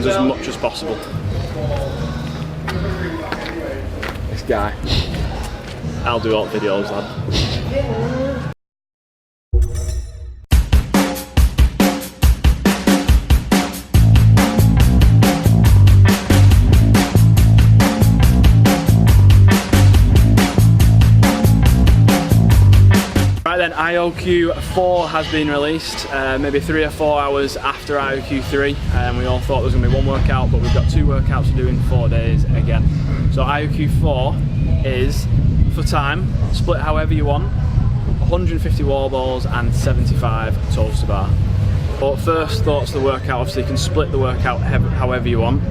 transitions as much as possible. This guy. I'll do all the videos, lad. Right then, IOQ4 has been released, maybe 3 or 4 hours after IOQ3, and we all thought there was going to be one workout, but we've got 2 workouts to do in 4 days again. So IOQ4 is, for time, split however you want, 150 wall balls and 75 toes to bar. But first thoughts of the workout, obviously you can split the workout however you want.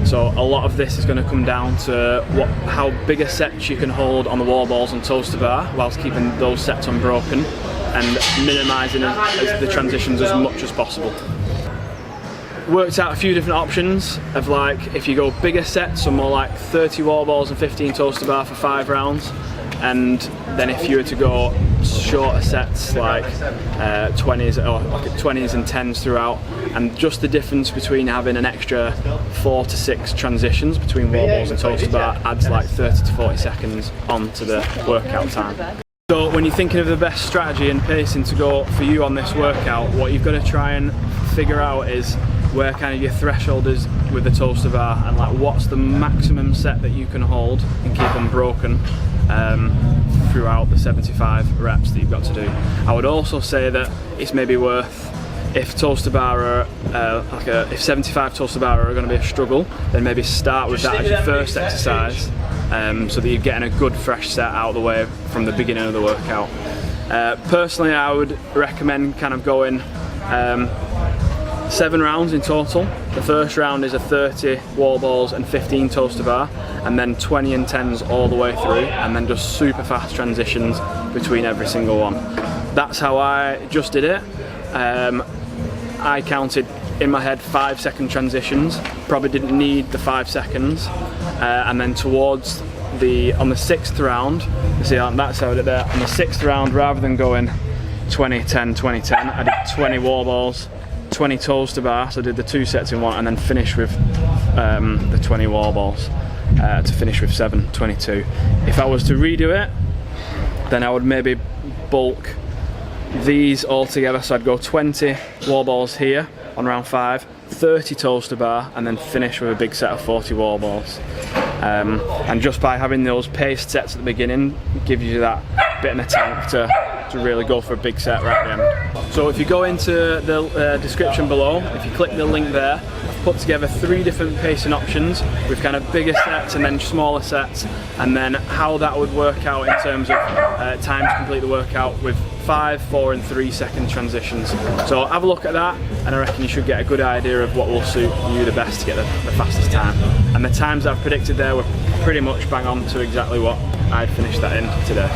So a lot of this is going to come down to how big a set you can hold on the wall balls and toes to bar whilst keeping those sets unbroken and minimising the transitions as much as possible. Worked out a few different options of, like, if you go bigger sets, so more like 30 wall balls and 15 toes to bar for 5 rounds, and then if you were to go shorter sets like 20s or like 20s and 10s throughout, and just the difference between having an extra 4 to 6 transitions between wall balls and toes to bar adds like 30 to 40 seconds onto the workout time. So when you're thinking of the best strategy and pacing to go for you on this workout, what you've got to try and figure out is where kind of your threshold is with the toes to bar, and like what's the maximum set that you can hold and keep unbroken throughout the 75 reps that you've got to do. I would also say that it's maybe worth, if toes to bar are if 75 toes to bar are going to be a struggle, then maybe start with that as your first exercise, so that you're getting a good fresh set out of the way from the beginning of the workout. Personally, I would recommend kind of going 7 rounds in total. The first round is a 30 wall balls and 15 toes to bar, and then 20 and 10s all the way through, and then just super fast transitions between every single one. That's how I just did it. I counted in my head 5-second transitions, probably didn't need the 5 seconds, and then towards on the 6th round, you see that's how I did it there. On the 6th round, rather than going 20, 10, 20, 10, I did 20 wall balls, 20 toes to bar, so I did the 2 sets in one, and then finished with the 20 wall balls to finish with 7, 22. If I was to redo it, then I would maybe bulk these all together, so I'd go 20 wall balls here on round 5, 30 toes to bar, and then finish with a big set of 40 wall balls. And just by having those paced sets at the beginning, it gives you that bit in the tank to really go for a big set right at the end. So if you go into the description below, if you click the link there, I've put together 3 different pacing options with kind of bigger sets and then smaller sets, and then how that would work out in terms of time to complete the workout with 5, 4 and 3 second transitions. So have a look at that, and I reckon you should get a good idea of what will suit you the best to get the fastest time. And the times I've predicted there were pretty much bang on to exactly what I'd finished that in today.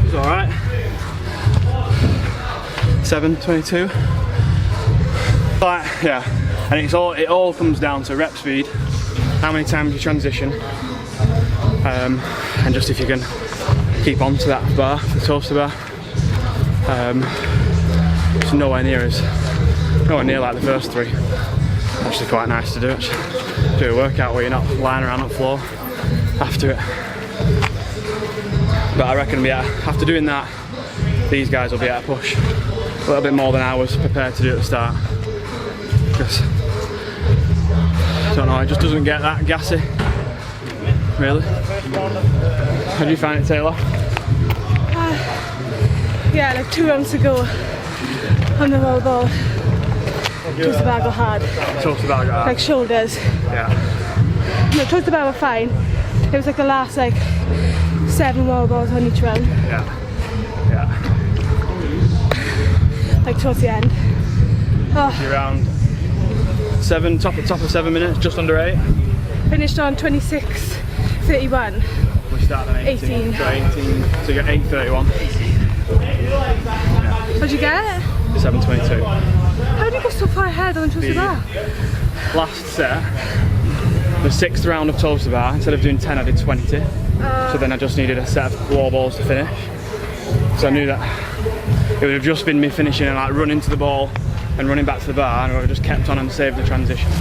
It's alright. 7:22. But yeah, and it all comes down to rep speed, how many times you transition, and just if you can keep on to that bar, the toes to bar. It's nowhere near like the first 3. Actually quite nice to do it. Do a workout where you're not lying around on the floor after it. But I reckon after doing that, these guys will be at a push a little bit more than I was prepared to do at the start. Because I don't know, it just doesn't get that gassy, really. How do you find it, Taylor? Yeah, like 2 rounds to go on the wall ball. Toes to bar go hard. Toes to bar go hard. Like shoulders. Yeah. No, toes to bar were fine. It was like the last 7 wall balls on each round. Yeah. Yeah. Like towards the end. Oh. You're around 7, top of 7 minutes, just under 8. Finished on 26:31. We started at 18. So 18. So you got 8:31. What'd you get? 7:22. How did you go hard on the toaster bar? Last set, the 6th round of toaster bar, instead of doing 10 I did 20. So then I just needed a set of wall balls to finish. So I knew that it would have just been me finishing and like running to the ball and running back to the bar, and I would have just kept on and saved the transition.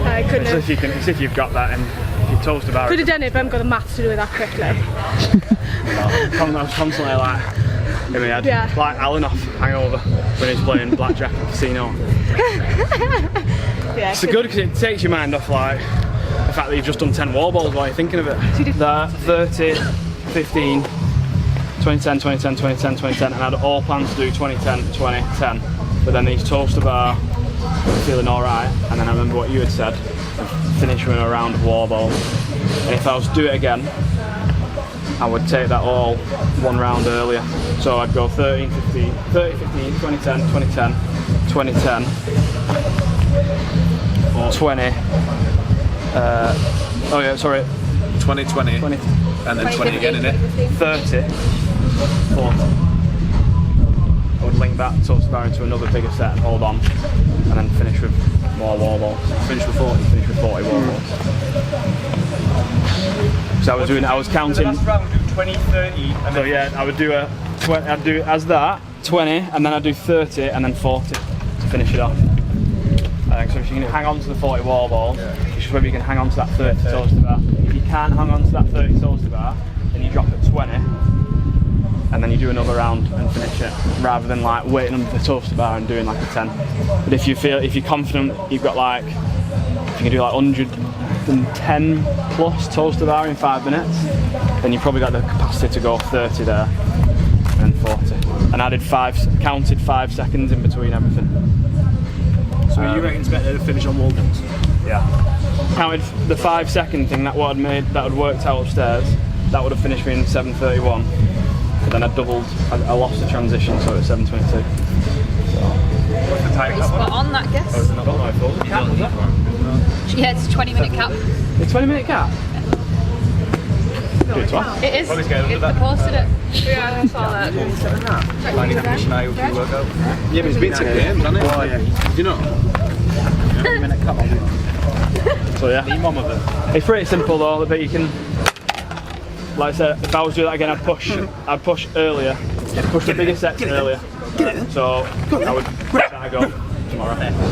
I couldn't have. It's if you've got that and your toaster bar. Could have done it, but I haven't got the maths to do it that quickly. I was constantly like in my head, Yeah. like Alan off Hangover when he's playing blackjack at Casino. Yeah, It's good because it takes your mind off like the fact that you've just done 10 wall balls while you're thinking of it. That 30, 15, 2010, 2010, 2010, 2010, and I had all plans to do 2010, 20, 10. But then these toaster bar were feeling alright, and then I remember what you had said, finish with a round of wall balls. And if I was to do it again, I would take that all one round earlier. So I'd go 30, 15, 2010, 2010, 2010, 20, 20, 20, and then 20 again, innit? 30, 40. I would link that toaster bar into another bigger set and hold on, and then finish with more wall balls. Finish with 40 wall balls. So I was counting. Last round, do 20, 30, and So yeah, I would do I'd do as that 20, and then I'd do 30, and then 40 to finish it off. So if you can hang on to the 40 wall balls, you should maybe you can hang on to that 30 toaster bar. If you can't hang on to that 30 toaster bar, then you drop it 20, and then you do another round and finish it, rather than like waiting under the toaster bar and doing like a 10. But if you're confident you've got like, if you can do like 110 plus toaster bar in 5 minutes, then you've probably got the capacity to go 30 there and 40. And I did counted 5 seconds in between everything. So you reckon it's better to finish on wall balls? Yeah. Counted the 5 second thing that had worked out upstairs. That would have finished me in 7:31. But then I lost the transition, so it was 7:22. What's the time? Spot on that guess. It's not my fault. Yeah, it's a 20-minute cap. It's 20-minute cap? Good one. It is. Probably scared of I that. posted it. Yeah, I saw that. Finding a finish an IOQ workout. Yeah, but it's been 10 games, hasn't it? Oh, yeah. Do you know? So yeah. The mum of it. It's pretty simple though, but you can, like I said, if I was to do that again, I'd push earlier. I'd push the bigger sets earlier. So I would try to go tomorrow.